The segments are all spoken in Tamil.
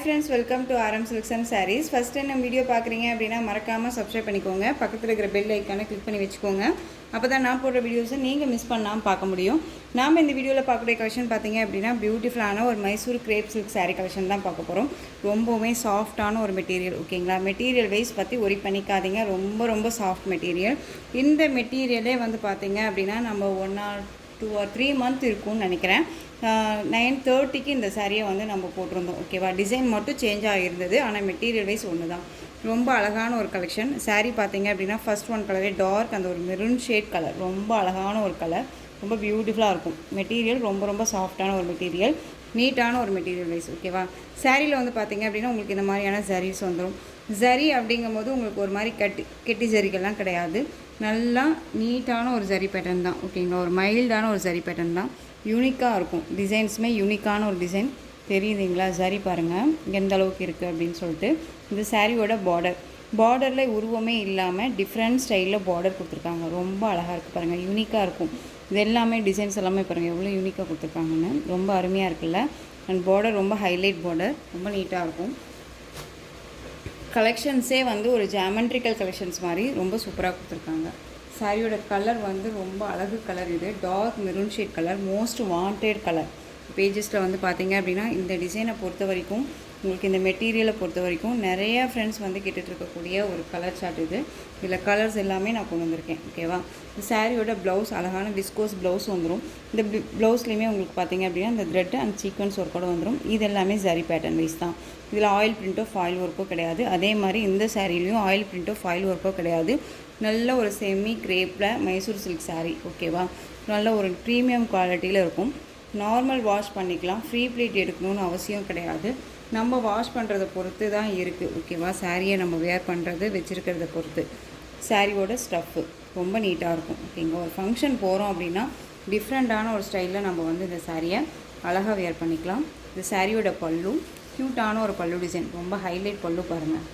Friends, welcome to RM Silks and Sarees. First time நம்ம வீடியோ பார்க்குறீங்க அப்படின்னா மறக்காமல் சப்ஸ்கிரைப் பண்ணிக்கோங்க. பக்கத்தில் இருக்கிற பெல் ஐக்கானை கிளிக் பண்ணி வச்சுக்கோங்க. அப்போ தான் நான் போடுற வீடியோஸை நீங்கள் மிஸ் பண்ணாமல் பார்க்க முடியும். நாம் இந்த வீடியோவில் பார்க்கக்கூடிய கலெக்ஷன் பார்த்தீங்க அப்படின்னா பியூட்டிஃபுல்லான ஒரு Mysore grape silk sari collection தான் பார்க்க போகிறோம். ரொம்பவுமே சாஃப்டான ஒரு மெட்டீரியல். ஓகேங்களா, மெட்டீரியல் வைஸ் பற்றி ஒரி பண்ணிக்காதீங்க. ரொம்ப ரொம்ப சாஃப்ட் மெட்டீரியல். இந்த மெட்டீரியலே வந்து பார்த்தீங்க அப்படின்னா நம்ம 1 or 2 or 3 month இருக்கும்னு நினைக்கிறேன். 9:30க்கு இந்த சாரியை வந்து நம்ம போட்டிருந்தோம். ஓகேவா, டிசைன் மட்டும் சேஞ்ச் ஆகியிருந்தது, ஆனால் மெட்டீரியல் வைஸ் ஒன்று தான். ரொம்ப அழகான ஒரு கலெக்ஷன். சாரீ பார்த்தீங்க அப்படின்னா ஃபஸ்ட் ஒன் கலரே டார்க், அந்த ஒரு மெரூன் ஷேட் கலர், ரொம்ப அழகான ஒரு கலர், ரொம்ப பியூட்டிஃபுல்லாக இருக்கும். மெட்டீரியல் ரொம்ப ரொம்ப சாஃப்டான ஒரு மெட்டீரியல், நீட்டான ஒரு மெட்டீரியல் வைஸ். ஓகேவா, சாரியில் வந்து பார்த்தீங்க அப்படின்னா உங்களுக்கு இந்த மாதிரியான சாரீஸ் வந்துடும். ஜரி அப்படிங்கும் போது உங்களுக்கு ஒரு மாதிரி கெட்டி ஜரிகள்லாம் கிடையாது, நல்லா நீட்டான ஒரு ஜரி பேட்டர்ன் தான். ஓகேங்களா, ஒரு மைல்டான ஒரு ஜரி பேட்டர்ன் தான், யூனிக்காக இருக்கும். டிசைன்ஸுமே யூனிக்கான ஒரு டிசைன். தெரியுதுங்களா, ஜரி பாருங்கள் எந்த அளவுக்கு இருக்குது அப்படின்னு சொல்லிட்டு. இந்த சாரியோட பார்டரில் உருவமே இல்லாமல் டிஃப்ரெண்ட் ஸ்டைலில் பார்டர் கொடுத்துருக்காங்க. ரொம்ப அழகாக இருக்குது பாருங்கள், யூனிக்காக இருக்கும். இது எல்லாமே டிசைன்ஸ் எல்லாமே பாருங்கள் எவ்வளோ யூனிக்காக கொடுத்துருக்காங்கன்னு, ரொம்ப அருமையாக இருக்குல்ல. அண்ட் பார்டர் ரொம்ப ஹைலைட் பார்டர், ரொம்ப நீட்டாக இருக்கும். கலெக்ஷன்ஸே வந்து ஒரு ஜாமெண்ட்ரிக்கல் கலெக்ஷன்ஸ் மாதிரி ரொம்ப சூப்பராக கொடுத்துருக்காங்க. சாரியோட கலர் வந்து ரொம்ப அழகு கலர். இது dark maroon shade colour, most wanted colour. பேஜஸில் வந்து பார்த்தீங்க அப்படின்னா இந்த டிசைனை பொறுத்த வரைக்கும், உங்களுக்கு இந்த மெட்டீரியலை பொறுத்த வரைக்கும் நிறையா ஃப்ரெண்ட்ஸ் வந்து கேட்டுட்ருக்கக்கூடிய ஒரு கலர் சார்ட் இது. இதில் கலர்ஸ் எல்லாமே நான் கொண்டு வந்திருக்கேன். ஓகேவா, இந்த சாரியோட ப்ளவுஸ் அழகான டிஸ்கோஸ் ப்ளவுஸ் வந்துடும். இந்த ப்ளவுஸ்லேயுமே உங்களுக்கு பார்த்தீங்க அப்படின்னா இந்த த்ரெட் அண்ட் சீக்வன்ஸ் ஒர்க்கோட வந்துடும். இது எல்லாமே ஜரி பேட்டர்ன் வைஸ் தான். இதில் ஆயில் பிரிண்ட்டோ ஃபாயில் ஒர்க்கோ கிடையாது. அதே மாதிரி இந்த சாரிலையும் ஆயில் பிரிண்ட்டோ ஃபாயில் ஒர்க்கோ கிடையாது. நல்ல ஒரு செமி கிரேப்பில் மைசூர் சில்க் சாரீ. ஓகேவா, நல்ல ஒரு ப்ரீமியம் குவாலிட்டியில் இருக்கும். நார்மல் வாஷ் பண்ணிக்கலாம், ஃப்ரீ ப்ளீட் எடுக்கணும்னு அவசியம் கிடையாது. நம்ம வாஷ் பண்ணுறதை பொறுத்து தான் இருக்குது. ஓகேவா, சாரியை நம்ம வேர் பண்ணுறது வச்சுருக்கிறத பொறுத்து. சாரியோட ஸ்டஃப்பு ரொம்ப நீட்டாக இருக்கும். ஓகேங்க, ஒரு ஃபங்க்ஷன் போகிறோம் அப்படின்னா டிஃப்ரெண்ட்டான ஒரு ஸ்டைலில் நம்ம வந்து இந்த சாரியை அழகாக வேர் பண்ணிக்கலாம். இந்த சாரியோட பல்லு க்யூட்டான ஒரு பல்லு டிசைன், ரொம்ப ஹைலைட் பல்லு பாருங்கள்.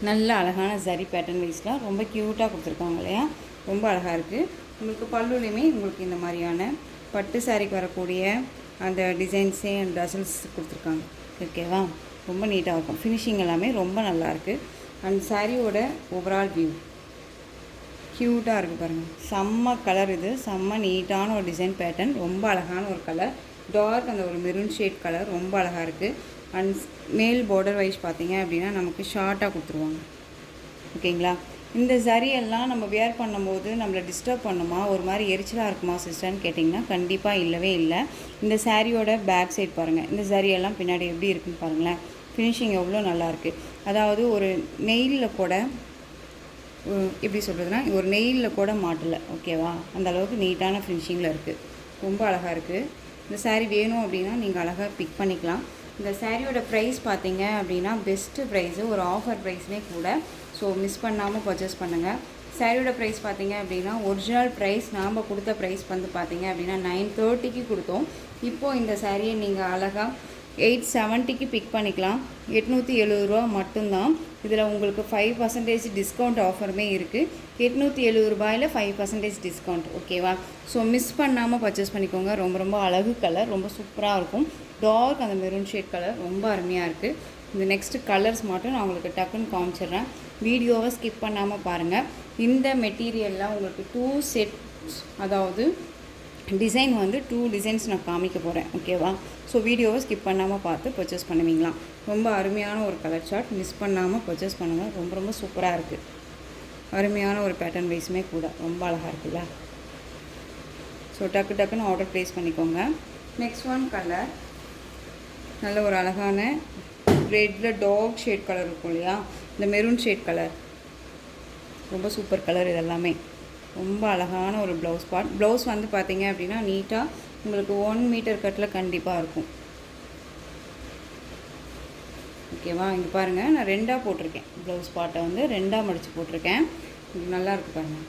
நல்ல அழகான ஜரி பேட்டர்ன் வைஸில் ரொம்ப க்யூட்டாக கொடுத்துருக்காங்க இல்லையா, ரொம்ப அழகாக இருக்குது. உங்களுக்கு பல்லுலேயுமே உங்களுக்கு இந்த மாதிரியான பட்டு சாரிக்கு வரக்கூடிய அந்த டிசைன்ஸே அண்ட் டசல்ஸ் கொடுத்துருக்காங்க. ஓகேவா, ரொம்ப நீட்டாக இருக்கும். ஃபினிஷிங் எல்லாமே ரொம்ப நல்லாயிருக்கு. அண்ட் சாரியோட ஓவரால் வியூ க்யூட்டாக இருக்குது பாருங்கள். செம்ம கலர் இது, செம்ம நீட்டான ஒரு டிசைன் பேட்டர்ன், ரொம்ப அழகான ஒரு கலர். டார்க் அந்த ஒரு மெரூன் ஷேட் கலர், ரொம்ப அழகாக இருக்குது. அண்ட் மேல் பார்டர் வைஸ் பார்த்தீங்க அப்படின்னா நமக்கு ஷார்ட்டாக கொடுத்துருவாங்க. ஓகேங்களா, இந்த சரியெல்லாம் நம்ம வேர் பண்ணும்போது நம்மளை டிஸ்டர்ப் பண்ணுமா, ஒரு மாதிரி எரிச்சலாக இருக்குமா சிஸ்டர்னு கேட்டிங்கன்னா கண்டிப்பாக இல்லவே இல்லை. இந்த சாரியோட பேக் சைட் பாருங்கள், இந்த சரியெல்லாம் பின்னாடி எப்படி இருக்குன்னு பாருங்களேன். ஃபினிஷிங் எவ்வளோ நல்லாயிருக்கு. அதாவது ஒரு நெயிலில் கூட எப்படி சொல்கிறதுனா, ஒரு நெயிலில் கூட மாட்டலை. ஓகேவா, அந்த அளவுக்கு நீட்டான ஃபினிஷிங்கில் இருக்குது, ரொம்ப அழகாக இருக்குது. இந்த சாரீ வேணும் அப்படின்னா நீங்கள் அழகாக பிக் பண்ணிக்கலாம். இந்த சாரியோட ப்ரைஸ் பார்த்தீங்க அப்படின்னா பெஸ்ட்டு ப்ரைஸு, ஒரு ஆஃபர் ப்ரைஸ்மே கூட. ஸோ மிஸ் பண்ணாமல் பர்ச்சேஸ் பண்ணுங்கள். சாரியோட ப்ரைஸ் பார்த்தீங்க அப்படின்னா ஒரிஜினல் ப்ரைஸ் நாம் கொடுத்த ப்ரைஸ் வந்து பார்த்தீங்க அப்படின்னா 930க்கு கொடுத்தோம். இப்போது இந்த சாரியை நீங்கள் அழகாக 870க்கு பிக் பண்ணிக்கலாம். 870 ரூபா மட்டும்தான். இதில் உங்களுக்கு 5% டிஸ்கவுண்ட் ஆஃபருமே இருக்குது. 870 ரூபாயில் 5% டிஸ்கவுண்ட். ஓகேவா, ஸோ மிஸ் பண்ணாமல் பர்ச்சேஸ் பண்ணிக்கோங்க. ரொம்ப ரொம்ப அழகு கலர், ரொம்ப சூப்பராக இருக்கும். டார்க் அந்த மெரூன் ஷேட் கலர், ரொம்ப அருமையாக இருக்குது. இந்த நெக்ஸ்ட்டு கலர்ஸ் மட்டும் நான் உங்களுக்கு டக்குன்னு காமிச்சிடுறேன், வீடியோவை ஸ்கிப் பண்ணாமல் பாருங்கள். இந்த மெட்டீரியல்லாம் உங்களுக்கு 2 செட்ஸ், அதாவது டிசைன் வந்து 2 டிசைன்ஸ் நான் காமிக்க போகிறேன். ஓகேவா, ஸோ வீடியோவை ஸ்கிப் பண்ணாமல் பார்த்து பர்ச்சேஸ் பண்ணுவீங்களா. ரொம்ப அருமையான ஒரு கலர் சார்ட், மிஸ் பண்ணாமல் பர்ச்சேஸ் பண்ணுங்கள். ரொம்ப ரொம்ப சூப்பராக இருக்குது, அருமையான ஒரு பேட்டர்ன் வைஸுமே கூட, ரொம்ப அழகாக இருக்குல்ல. ஸோ டக்குன்னு ஆர்டர் ப்ளேஸ் பண்ணிக்கோங்க. நெக்ஸ்ட் ஒன் கலர் நல்ல ஒரு அழகான ரெட்டில் டார்க் ஷேட் கலர் இருக்கும் இல்லையா, இந்த மெரூன் ஷேட் கலர், ரொம்ப சூப்பர் கலர். இதெல்லாமே ரொம்ப அழகான ஒரு ப்ளவுஸ் பார்ட். ப்ளவுஸ் வந்து பார்த்தீங்க அப்படின்னா நீட்டாக உங்களுக்கு 1 மீட்டர் கட்டில் கண்டிப்பாக இருக்கும். ஓகேவா, இங்கே பாருங்கள், நான் 2ஆக போட்டிருக்கேன். ப்ளவுஸ் பார்ட்டை வந்து 2ஆக மடித்து போட்டிருக்கேன். இது நல்லா இருக்குது பாருங்கள்,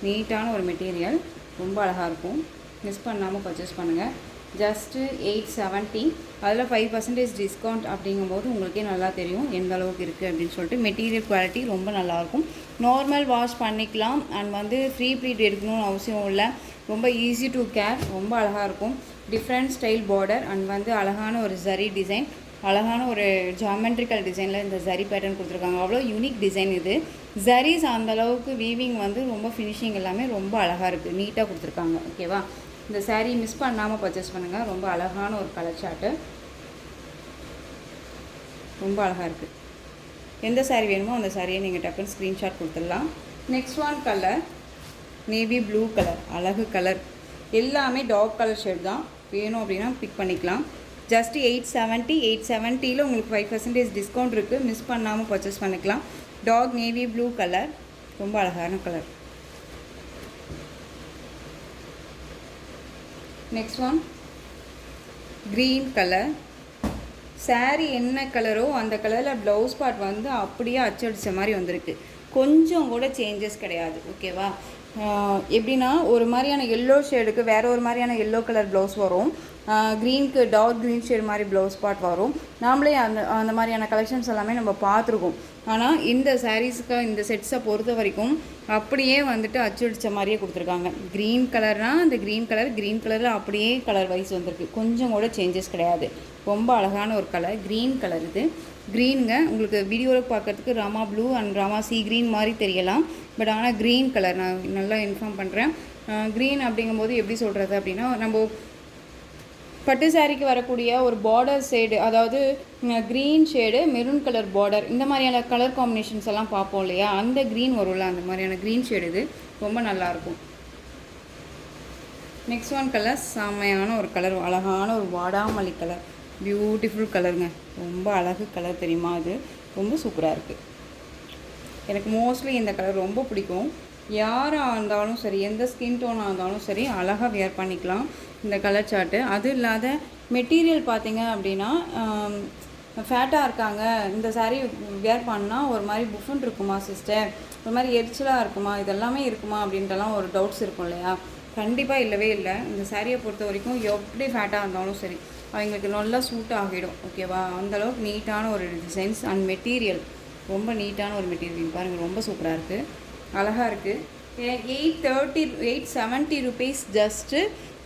நீட்டான ஒரு மெட்டீரியல், ரொம்ப அழகாக இருக்கும். மிஸ் பண்ணாமல் பர்ச்சேஸ் பண்ணுங்கள். ஜஸ்ட்டு 870, அதில் 5% டிஸ்கவுண்ட் அப்படிங்கும்போது உங்களுக்கே நல்லா தெரியும் எந்த அளவுக்கு இருக்குது அப்படின்னு சொல்லிட்டு. மெட்டீரியல் குவாலிட்டி ரொம்ப நல்லாயிருக்கும். நார்மல் வாஷ் பண்ணிக்கலாம். அண்ட் வந்து ஃப்ரீ ப்ளீட் எடுக்கணும்னு அவசியம் இல்லை, ரொம்ப ஈஸி டு கேர், ரொம்ப அழகாக இருக்கும். டிஃப்ரெண்ட் ஸ்டைல் பார்டர் அண்ட் வந்து அழகான ஒரு ஜரி டிசைன், அழகான ஒரு ஜாமெட்ரிக்கல் டிசைனில் இந்த ஜரி பேட்டர்ன் கொடுத்துருக்காங்க. அவ்வளோ யூனிக் டிசைன் இது. ஜரீஸ் அந்தளவுக்கு வீவிங் வந்து ரொம்ப ஃபினிஷிங் எல்லாமே ரொம்ப அழகாக இருக்குது, நீட்டாக கொடுத்துருக்காங்க. ஓகேவா? இந்த சாரீ மிஸ் பண்ணாமல் பர்ச்சேஸ் பண்ணுங்கள். ரொம்ப அழகான ஒரு கலர் சார்ட்டு, ரொம்ப அழகாக இருக்குது. எந்த சாரீ வேணுமோ அந்த சாரியை நீங்கள் டக்குன்னு ஸ்க்ரீன்ஷாட் கொடுத்துடலாம். Next one colour navy blue colour, அழகு கலர். எல்லாமே டார்க் கலர் ஷேட் தான். வேணும் அப்படின்னா பிக் பண்ணிக்கலாம். ஜஸ்ட் 870. 870ல் உங்களுக்கு 5% டிஸ்கவுண்ட் இருக்குது. மிஸ் பண்ணாமல் பர்ச்சேஸ் பண்ணிக்கலாம். டார்க் நேவி ப்ளூ கலர், ரொம்ப அழகான colour. Next one green colour. Sari என்ன கலரோ அந்த கலரில் ப்ளவுஸ் பார்ட் வந்து அப்படியே அச்சடித்த மாதிரி வந்திருக்கு. கொஞ்சம் கூட சேஞ்சஸ் கிடையாது. ஓகேவா? எப்படின்னா ஒரு மாதிரியான எல்லோ ஷேடுக்கு வேறு ஒரு மாதிரியான எல்லோ கலர் ப்ளவுஸ் வரும். க்ரீனுக்கு டார்க் க்ரீன் ஷேடு மாதிரி ப்ளவுஸ் பார்ட் வரும். நாமளே அந்த மாதிரியான கலெக்ஷன்ஸ் எல்லாமே நம்ம பார்த்துருக்கோம். ஆனால் இந்த சாரீஸுக்கு இந்த செட்ஸை பொறுத்த வரைக்கும் அப்படியே வந்துட்டு அச்சடித்த மாதிரியே கொடுத்துருக்காங்க. க்ரீன் கலர்னால் அந்த க்ரீன் கலரில் அப்படியே கலர் வைஸ் வந்திருக்கு. கொஞ்சம் கூட சேஞ்சஸ் கிடையாது. ரொம்ப அழகான ஒரு கலர், க்ரீன் கலர். இது க்ரீனுங்க. உங்களுக்கு வீடியோவில் பார்க்குறதுக்கு Rama blue and Rama C green மாதிரி தெரியலாம். பட் ஆனால் க்ரீன் கலர் நான் நல்லா இன்ஃபார்ம் பண்ணுறேன். க்ரீன் அப்படிங்கும்போது எப்படி சொல்கிறது அப்படின்னா, நம்ம பட்டு சாரிக்கு வரக்கூடிய ஒரு பார்டர் ஷேடு, அதாவது green shade maroon colour border, இந்த மாதிரியான கலர் காம்பினேஷன்ஸ் எல்லாம் பார்ப்போம் இல்லையா, அந்த க்ரீன் வரும்ல, அந்த மாதிரியான க்ரீன் ஷேடு இது. ரொம்ப நல்லாயிருக்கும். நெக்ஸ்ட் ஒன் கலர் செம்மையான ஒரு கலர், அழகான ஒரு வாடாமல்லி கலர், பியூட்டிஃபுல் கலருங்க. ரொம்ப அழகு கலர் தெரியுமா? அது ரொம்ப சூப்பராக இருக்குது. எனக்கு மோஸ்ட்லி இந்த கலர் ரொம்ப பிடிக்கும். யாராக இருந்தாலும் சரி, எந்த ஸ்கின் டோனாக இருந்தாலும் சரி, அழகாக வியர் பண்ணிக்கலாம் இந்த கலர் சார்ட்டு. அது இல்லாத மெட்டீரியல் பார்த்திங்க அப்படின்னா, ஃபேட்டாக இருக்காங்க, இந்த சாரீ வியர் பண்ணால் ஒரு மாதிரி புஃபன் இருக்குமா சிஸ்டர், ஒரு மாதிரி எரிச்சலாக இருக்குமா, இதெல்லாமே இருக்குமா அப்படின்ட்டுலாம் ஒரு டவுட்ஸ் இருக்கும் இல்லையா? கண்டிப்பாக இல்லவே இல்லை. இந்த சாரியை பொறுத்த வரைக்கும் எப்படி ஃபேட்டாக இருந்தாலும் சரி அவங்களுக்கு நல்லா சூட் ஆகிடும். ஓகேவா? அந்தளவுக்கு நீட்டான ஒரு டிசைன்ஸ் அண்ட் மெட்டீரியல், ரொம்ப நீட்டான ஒரு மெட்டீரியல் பாருங்கள், ரொம்ப சூப்பராக இருக்குது, அழகாக இருக்குது. 870 ருபீஸ் ஜஸ்ட்டு.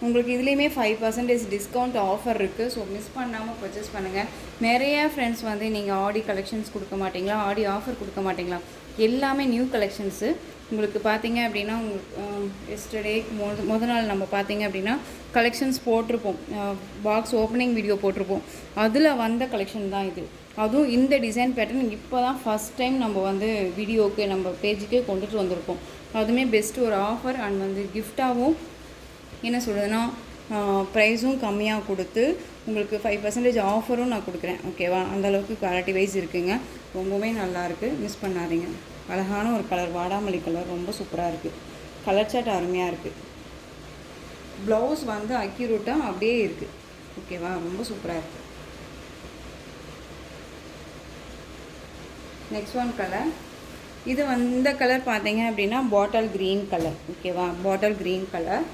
உங்களுக்கு இதுலேயுமே 5% டிஸ்கவுண்ட் ஆஃபர் இருக்குது. ஸோ மிஸ் பண்ணாமல் பர்ச்சேஸ் பண்ணுங்கள். நிறைய ஃப்ரெண்ட்ஸ் வந்து நீங்கள் ஆடி கலெக்ஷன்ஸ் கொடுக்க மாட்டிங்களா, ஆடி ஆஃபர் கொடுக்க மாட்டிங்களா, எல்லாமே நியூ கலெக்ஷன்ஸு. உங்களுக்கு பார்த்தீங்க அப்படின்னா, உங்களுக்கு எஸ்டர்டே முதல் நாள் நம்ம பார்த்தீங்க அப்படின்னா கலெக்ஷன்ஸ் போட்டிருப்போம், பாக்ஸ் ஓப்பனிங் வீடியோ போட்டிருப்போம். அதில் வந்த கலெக்ஷன் தான் இது. அதுவும் இந்த டிசைன் பேட்டர்ன் இப்போ தான் ஃபஸ்ட் டைம் நம்ம வந்து வீடியோவுக்கு நம்ம பேஜுக்கே கொண்டுட்டு வந்திருக்கோம். அதுவுமே பெஸ்ட்டு ஒரு ஆஃபர் அண்ட் வந்து கிஃப்டாகவும் என்ன சொல்கிறதுனா ப்ரைஸும் கம்மியாக கொடுத்து உங்களுக்கு 5% ஆஃபரும் நான் கொடுக்குறேன். ஓகேவா? அந்தளவுக்கு குவாலிட்டி வைஸ் இருக்குங்க. ரொம்பவே நல்லாயிருக்கு, மிஸ் பண்ணாதீங்க. அழகான ஒரு கலர், வாடாமல்லி கலர், ரொம்ப சூப்பராக இருக்குது. கலர் சார்ட் அருமையாக இருக்குது. ப்ளவுஸ் வந்து அக்யூரேட்டாக அப்படியே இருக்குது. ஓகேவா? ரொம்ப சூப்பராக இருக்குது. Next one colour. இது இந்த கலர் பார்த்தீங்க அப்படின்னா பாட்டில் க்ரீன் கலர். ஓகேவா? Bottle green colour.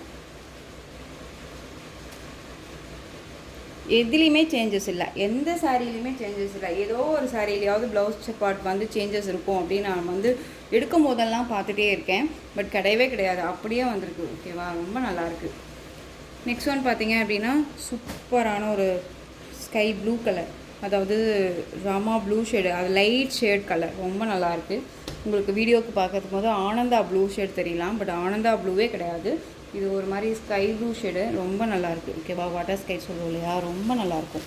எதுலேயுமே சேஞ்சஸ் இல்லை, எந்த சாரிலையுமே சேஞ்சஸ் இல்லை. ஏதோ ஒரு சாரிலையாவது ப்ளவுஸ் பார்ட் வந்து சேஞ்சஸ் இருக்கும் அப்படின்னு நான் வந்து எடுக்கும் போதெல்லாம் பார்த்துட்டே இருக்கேன். பட் கிடையவே கிடையாது, அப்படியே வந்திருக்கு. ஓகேவா? ரொம்ப நல்லாயிருக்கு. நெக்ஸ்ட் ஒன் பார்த்தீங்க அப்படின்னா சூப்பரான ஒரு ஸ்கை ப்ளூ கலர், அதாவது ராமா ப்ளூ ஷேடு, அது லைட் ஷேட் கலர், ரொம்ப நல்லாயிருக்கு. உங்களுக்கு வீடியோவுக்கு பார்க்கறதுக்கு போது ஆனந்தா ப்ளூ ஷேட் தெரியலாம், பட் ஆனந்தா ப்ளூவே கிடையாது. இது ஒரு மாதிரி ஸ்கை ப்ளூ ஷேடு, ரொம்ப நல்லாயிருக்கு. ஓகேவா? வாட்டர் ஸ்கை சொல்லுவோம் இல்லையா, ரொம்ப நல்லாயிருக்கும்.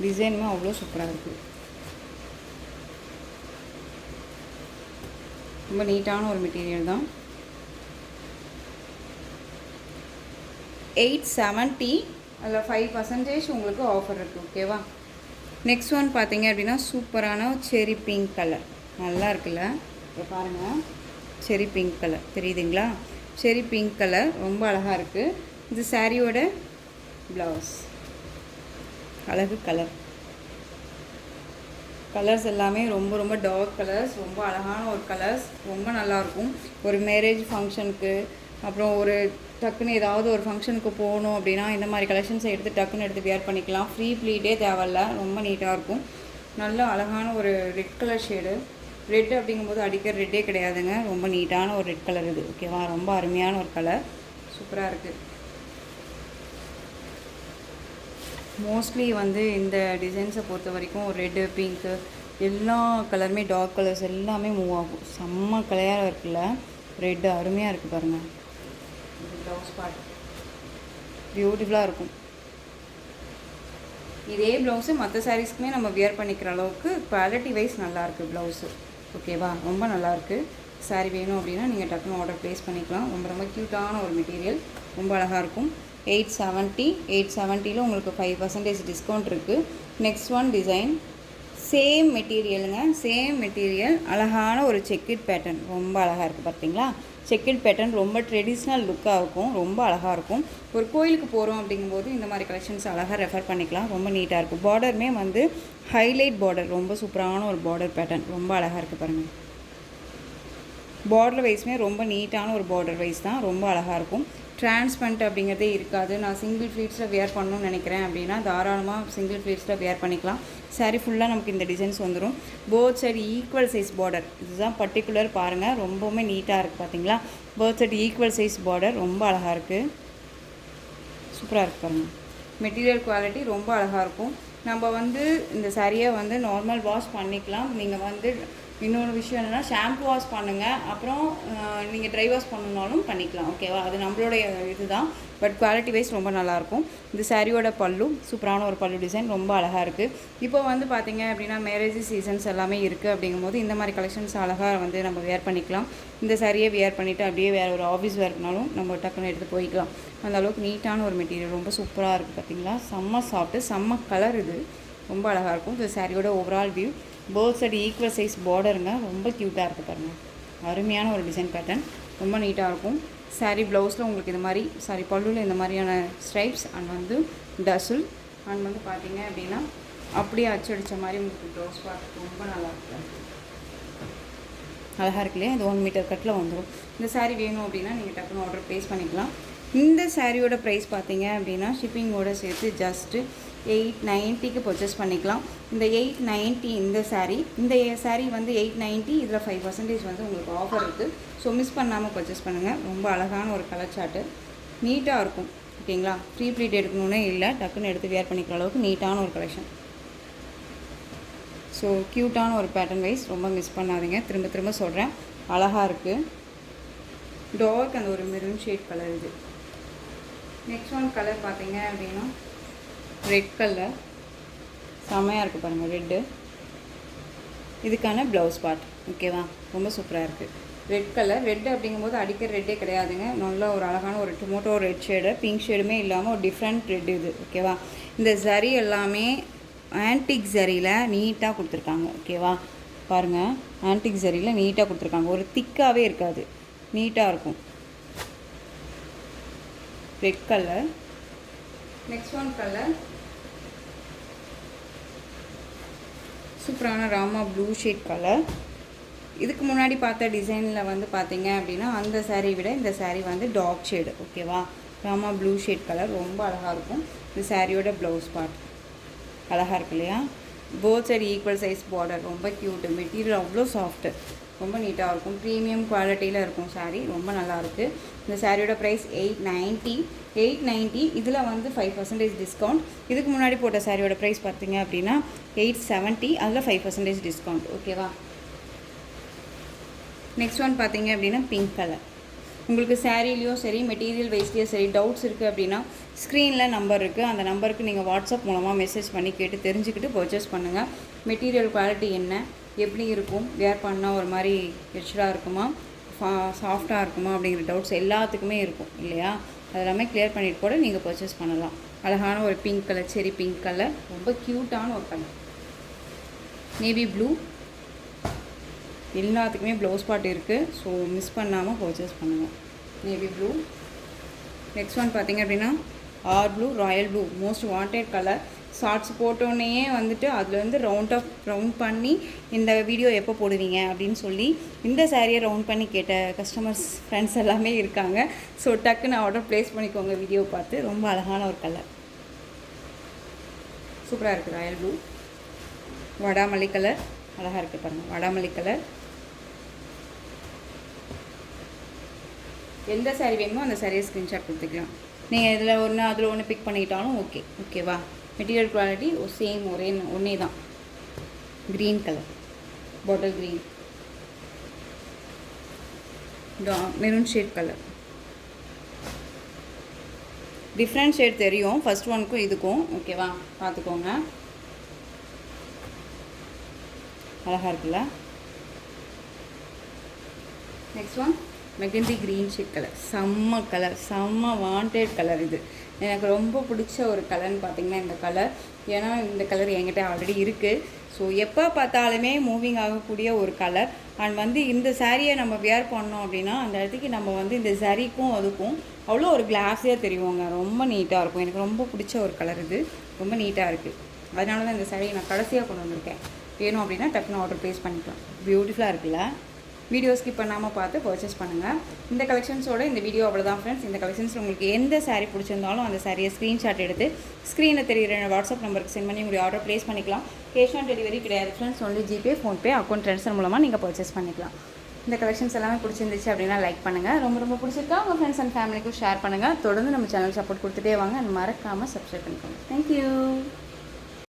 டிசைனுமே அவ்வளோ சூப்பராக இருக்குது. ரொம்ப நீட்டான ஒரு மெட்டீரியல் தான். 870, அதில் 5% உங்களுக்கு ஆஃபர் இருக்குது. ஓகேவா? நெக்ஸ்ட் ஒன் பார்த்தீங்க அப்படின்னா சூப்பரான செரி பிங்க் கலர், நல்லா இருக்குல்ல? இப்போ பாருங்கள், செரி பிங்க் கலர் தெரியுதுங்களா? செரி பிங்க் கலர் ரொம்ப அழகாக இருக்குது. இது சாரியோட ப்ளவுஸ், அழகு கலர். கலர்ஸ் எல்லாமே ரொம்ப ரொம்ப டார்க் கலர்ஸ், ரொம்ப அழகான ஒரு கலர்ஸ், ரொம்ப நல்லாயிருக்கும். ஒரு மேரேஜ் ஃபங்க்ஷனுக்கு, அப்புறம் ஒரு டக்குன்னு ஏதாவது ஒரு ஃபங்க்ஷனுக்கு போகணும் அப்படின்னா இந்த மாதிரி கலெக்ஷன்ஸை டக்குன்னு எடுத்து வியர் பண்ணிக்கலாம். ஃப்ரீ ப்ளீட்டே தேவையில்ல, ரொம்ப நீட்டாக இருக்கும். நல்ல அழகான ஒரு ரெட் கலர் ஷேடு. ரெட் அப்படிங்கும்போது அடிக்கிற ரெட்டே கிடையாதுங்க, ரொம்ப நீட்டான ஒரு ரெட் கலர் இது. ஓகேவா? ரொம்ப அருமையான ஒரு கலர், சூப்பராக இருக்குது. மோஸ்ட்லி வந்து இந்த டிசைன்ஸை பொறுத்த வரைக்கும் ரெட்டு, பிங்க்கு எல்லா கலருமே டார்க் கலர்ஸ் எல்லாமே மூவ் ஆகும். செம்ம கலராக இருக்குல்ல, ரெட்டு அருமையாக இருக்குது பாருங்கள். இது ப்ளவுஸ் பார்ட் பியூட்டிஃபுல்லாக இருக்கும். இதே ப்ளவுஸு மற்ற சாரீஸ்க்குமே நம்ம வியர் பண்ணிக்கிற அளவுக்கு குவாலிட்டி வைஸ் நல்லாயிருக்கு ப்ளவுஸு. ஓகேவா, ரொம்ப நல்லாயிருக்கு. சாரீ வேணும் அப்படின்னா நீங்கள் டக்குன்னு ஆர்டர் ப்ளேஸ் பண்ணிக்கலாம். ரொம்ப ரொம்ப க்யூட்டான ஒரு மெட்டீரியல், ரொம்ப அழகாக இருக்கும். 870 உங்களுக்கு 5% டிஸ்கவுண்ட் இருக்குது. நெக்ஸ்ட் ஒன் டிசைன், சேம் மெட்டீரியலுங்க, சேம் மெட்டீரியல், அழகான ஒரு செக்கிட் பேட்டர்ன், ரொம்ப அழகாக இருக்குது பார்த்தீங்களா. செக்கிட் பேட்டர்ன் ரொம்ப ட்ரெடிஷ்னல் லுக்காக இருக்கும், ரொம்ப அழகாக இருக்கும். ஒரு கோயிலுக்கு போகிறோம் அப்படிங்கும்போது இந்த மாதிரி கலெக்ஷன்ஸ் அழகாக ரெஃபர் பண்ணிக்கலாம். ரொம்ப நீட்டாக இருக்கும். பார்டருமே வந்து ஹைலைட் பார்டர், ரொம்ப சூப்பரான ஒரு பார்டர் பேட்டர்ன், ரொம்ப அழகாக இருக்குது பாருங்கள். பார்டர் வைஸுமே ரொம்ப நீட்டான ஒரு பார்டர் வைஸ் தான், ரொம்ப அழகாக இருக்கும். டிரான்ஸ்பரண்ட் அப்படிங்கிறதே இருக்காது. நான் சிங்கிள் ஃப்ளீட்ஸில் வியர் பண்ணணும்னு நினைக்கிறேன் அப்படின்னா தாராளமாக சிங்கிள் ஃப்ளீட்ஸில் வியர் பண்ணிக்கலாம். சாரீ ஃபுல்லாக நமக்கு இந்த டிசைன்ஸ் வந்துடும். Both side equal size border, இதுதான் பர்டிகுலர் பாருங்கள், ரொம்பவுமே நீட்டாக இருக்குது பார்த்தீங்களா. Both side equal size border, ரொம்ப அழகாக இருக்குது, சூப்பராக இருக்குது பாருங்கள். மெட்டீரியல் குவாலிட்டி ரொம்ப அழகாக இருக்கும். நம்ம வந்து இந்த சாரியை வந்து நார்மல் வாஷ் பண்ணிக்கலாம். நீங்கள் வந்து இன்னொரு விஷயம் என்னென்னா ஷாம்பு வாஷ் பண்ணுங்கள், அப்புறம் நீங்கள் ட்ரை வாஷ் பண்ணணுன்னாலும் பண்ணிக்கலாம். ஓகேவா, அது நம்மளுடைய இது தான். பட் குவாலிட்டி வைஸ் ரொம்ப நல்லாயிருக்கும். இந்த சாரியோட பல்லு சூப்பரான ஒரு பல்லு டிசைன், ரொம்ப அழகாக இருக்குது. இப்போ வந்து பார்த்திங்க அப்படின்னா மேரேஜ் சீசன்ஸ் எல்லாமே இருக்குது. அப்படிங்கும்போது இந்த மாதிரி கலெக்ஷன்ஸ் அழகாக வந்து நம்ம வேர் பண்ணிக்கலாம். இந்த சாரியை வேர் பண்ணிவிட்டு அப்படியே வேறு ஒரு ஆஃபீஸ் வேர்க்குனாலும் நம்ம டக்குன்னு எடுத்து போய்க்கலாம். அந்த அளவுக்கு நீட்டான ஒரு மெட்டீரியல், ரொம்ப சூப்பராக இருக்குது பார்த்திங்களா. செம்ம சாஃப்ட்டு, செம்ம கலர், இது ரொம்ப அழகாக இருக்கும். இந்த சாரியோட overall view, both side equal size பார்டருங்க, ரொம்ப க்யூட்டாக இருக்குது பாருங்கள். அருமையான ஒரு டிசைன் பேட்டர்ன், ரொம்ப நீட்டாக இருக்கும். சாரீ ப்ளவுஸில் உங்களுக்கு இந்த மாதிரி பல்லுவில் இந்த மாதிரியான ஸ்ட்ரைப்ஸ் அண்ட் வந்து டசுல் அண்ட் வந்து பார்த்தீங்க அப்படின்னா அப்படியே அச்சடித்த மாதிரி உங்களுக்கு ப்ளவுஸ் பார்த்து ரொம்ப நல்லா இருக்குது, அழகாக இருக்கு இல்லையா. இது 1 மீட்டர் கட்டில் வந்துடும். இந்த சாரீ வேணும் அப்படின்னா நீங்கள் டக்குன்னு ஆர்டர் ப்ளேஸ் பண்ணிக்கலாம். இந்த சாரியோட ப்ரைஸ் பார்த்தீங்க அப்படின்னா ஷிப்பிங்கோடு சேர்த்து ஜஸ்ட்டு 890க்கு பர்ச்சேஸ் பண்ணிக்கலாம். இந்த 890 இந்த சாரீ வந்து 890, இதில் 5% வந்து உங்களுக்கு ஆஃபர் இருக்குது. ஸோ மிஸ் பண்ணாமல் பர்ச்சேஸ் பண்ணுங்கள். ரொம்ப அழகான ஒரு கலர் சார்ட்டு, நீட்டாக இருக்கும். ஓகேங்களா, ஃப்ரீ ப்ளீட் எடுக்கணுன்னே இல்லை, டக்குன்னு எடுத்து வியர் பண்ணிக்கிற அளவுக்கு நீட்டான ஒரு கலெக்ஷன். ஸோ க்யூட்டான ஒரு பேட்டர்ன் வைஸ், ரொம்ப மிஸ் பண்ணாதீங்க. திரும்ப திரும்ப சொல்கிறேன், அழகாக இருக்குது. டார்க் அந்த ஒரு மெரூன் ஷேட் கலர் இது. நெக்ஸ்ட் ஒன் கலர் பார்த்தீங்க அப்படின்னா ரெட் கலர், செம்மையாக இருக்குது பாருங்கள் ரெட்டு. இதுக்கான ப்ளவுஸ் பார்ட், ஓகேவா, ரொம்ப சூப்பராக இருக்குது. ரெட் கலர், ரெட்டு அப்படிங்கும்போது அடிக்கிற ரெட்டே கிடையாதுங்க. நல்லா ஒரு அழகான ஒரு டொமேட்டோ ரெட் ஷேடு, பிங்க் ஷேடுமே இல்லாமல் ஒரு டிஃப்ரெண்ட் ரெட் இது. ஓகேவா, இந்த ஜரி எல்லாமே ஆன்டிக் ஜரியில் நீட்டாக கொடுத்துருக்காங்க. ஓகேவா, பாருங்கள், ஆன்டிக் ஜரியில் நீட்டாக கொடுத்துருக்காங்க. ஒரு திக்காகவே இருக்காது, நீட்டாக இருக்கும். Red colour. Next one colour சூப்பரான ராமா ப்ளூ ஷேட் கலர். இதுக்கு முன்னாடி பார்த்த டிசைனில் வந்து பார்த்தீங்க அப்படின்னா அந்த சாரீ விட இந்த சாரீ வந்து டார்க் ஷேடு. ஓகேவா, ராமா ப்ளூ ஷேட் கலர், ரொம்ப அழகாக இருக்கும். இந்த சாரியோட ப்ளவுஸ் பார்ட் அழகாக இருக்கு இல்லையா. Both side equal size border, ரொம்ப க்யூட்டு. மெட்டீரியல் அவ்வளோ சாஃப்ட்டு, ரொம்ப நீட்டாக இருக்கும். ப்ரீமியம் குவாலிட்டியில் இருக்கும் சாரீ, ரொம்ப நல்லாயிருக்கு. இந்த சாரியோட ப்ரைஸ் 890. இதில் வந்து 5% டிஸ்கவுண்ட். இதுக்கு முன்னாடி போட்ட சாரியோட ப்ரைஸ் பார்த்தீங்க அப்படின்னா 870, அதில் 5% டிஸ்கவுண்ட். ஓகேவா. நெக்ஸ்ட் ஒன் பார்த்தீங்க அப்படின்னா பிங்க் கலர். உங்களுக்கு சாரீலையோ சரி மெட்டீரியல் வைஸ்லேயோ சரி டவுட்ஸ் இருக்குது அப்படின்னா ஸ்க்ரீனில் நம்பர் இருக்குது, அந்த நம்பருக்கு நீங்கள் வாட்ஸ்அப் மூலமாக மெசேஜ் பண்ணி கேட்டு தெரிஞ்சுக்கிட்டு பர்ச்சேஸ் பண்ணுங்கள். மெட்டீரியல் குவாலிட்டி என்ன, எப்படி இருக்கும், வேர் பண்ணால் ஒரு மாதிரி ஹெச்டாக இருக்குமா, சாஃப்டாக இருக்குமா அப்படிங்கிற டவுட்ஸ் எல்லாத்துக்குமே இருக்கும் இல்லையா. அதெல்லாமே கிளியர் பண்ணிவிட்டு கூட நீங்கள் பர்ச்சேஸ் பண்ணலாம். அழகான ஒரு pink colour, cherry pink colour, ரொம்ப க்யூட்டான ஒரு கலர். நேவி ப்ளூ, எல்லாத்துக்குமே ப்ளவுஸ் பார்ட் இருக்குது. ஸோ மிஸ் பண்ணாமல் பர்ச்சேஸ் பண்ணுங்கள். Navy blue. நெக்ஸ்ட் ஒன் பார்த்திங்க அப்படின்னா ஆர் blue, royal blue, most wanted colour. Shorts போட்டோன்னே வந்துட்டு அதில் வந்து ரவுண்ட் பண்ணி இந்த வீடியோ எப்போ போடுவீங்க அப்படின்னு சொல்லி இந்த சாரியை ரவுண்ட் பண்ணி கேட்ட கஸ்டமர்ஸ் ஃப்ரெண்ட்ஸ் எல்லாமே இருக்காங்க. ஸோ டக்குன்னு ஆர்டர் ப்ளேஸ் பண்ணிக்கோங்க வீடியோ பார்த்து. ரொம்ப அழகான ஒரு கலர், சூப்பராக இருக்குது. ராயல் ப்ளூ, வடாமல்லி கலர், அழகாக இருக்குது பாருங்கள். வடாமல்லி கலர். எந்த சாரீ வேணுமோ அந்த சாரியை ஸ்க்ரீன்ஷாட் கொடுத்துக்கலாம். நீங்கள் இதில் ஒன்று அதில் ஒன்று பிக் பண்ணிக்கிட்டாலும் ஓகேவா. மெட்டீரியல் குவாலிட்டி சேம் ஒன்றே தான். Green colour, bottle green, maroon shade colour. Different shade தெரியும் ஃபஸ்ட் ஒனுக்கும் இதுக்கும். ஓகேவா, பார்த்துக்கோங்க. அழகாக இருக்குல்ல. Next one mehndi green shade colour. செம்ம கலர், செம்ம வாண்டட் கலர். இது எனக்கு ரொம்ப பிடிச்ச ஒரு கலர்னு பார்த்திங்கன்னா இந்த கலர். ஏன்னா இந்த கலர் என்கிட்ட ஆல்ரெடி இருக்குது. ஸோ எப்போ பார்த்தாலுமே மூவிங் ஆகக்கூடிய ஒரு கலர். அண்ட் இந்த சாரியை நம்ம வியர் பண்ணோம் அப்படின்னா அந்த இடத்துக்கு நம்ம இந்த சரிக்கும் அதுக்கும் அவ்வளோ ஒரு கிளாஸியாக தெரியுவாங்க. ரொம்ப நீட்டாக இருக்கும். எனக்கு ரொம்ப பிடிச்ச ஒரு கலர் இது. ரொம்ப நீட்டாக இருக்குது. அதனால தான் இந்த சாரியை நான் கடைசியாக கொண்டு வந்திருக்கேன். வேணும் அப்படின்னா டக்குன்னு ஆர்டர் ப்ளேஸ் பண்ணிக்கலாம். பியூட்டிஃபுல்லாக இருக்குல்ல. வீடியோ ஸ்கிப் பண்ணாமல் பார்த்து பர்ச்சேஸ் பண்ணுங்கள். இந்த கலெக்ஷன்ஸோட இந்த வீடியோ அவ்வளோதான் ஃப்ரெண்ட்ஸ். இந்த கலெக்ஷன்ஸ் உங்களுக்கு எந்த சாரீ பிடிச்சிருந்தாலும் அந்த சாரியை ஸ்க்ரீன்ஷாட் எடுத்து ஸ்க்ரீனில் தெரிகிற வாட்ஸ்அப் நம்பருக்கு சென்ட் பண்ணி உங்களுடைய ஆர்டர் ப்ளேஸ் பண்ணிக்கலாம். கேஷ் ஆன் டெலிவரி கிடையாது friends. Only GPay, PhonePe, account transfer மூலமாக நீங்கள் பர்ச்சேஸ் பண்ணிக்கலாம். இந்த கலெக்ஷன்ஸ் எல்லாமே பிடிச்சிருந்துச்சு அப்படின்னா லைக் பண்ணுங்கள். ரொம்ப பிடிச்சிருக்கா உங்கள் ஃப்ரெண்ட்ஸ் அண்ட் ஃபேமிலிக்கும் ஷேர் பண்ணுங்கள். தொடர்ந்து நம்ம சேனல் சப்போர்ட் கொடுத்துட்டே வாங்க. மறக்காமல் சப்ஸ்கிரைப் பண்ணிக்கோங்க. தேங்க்யூ.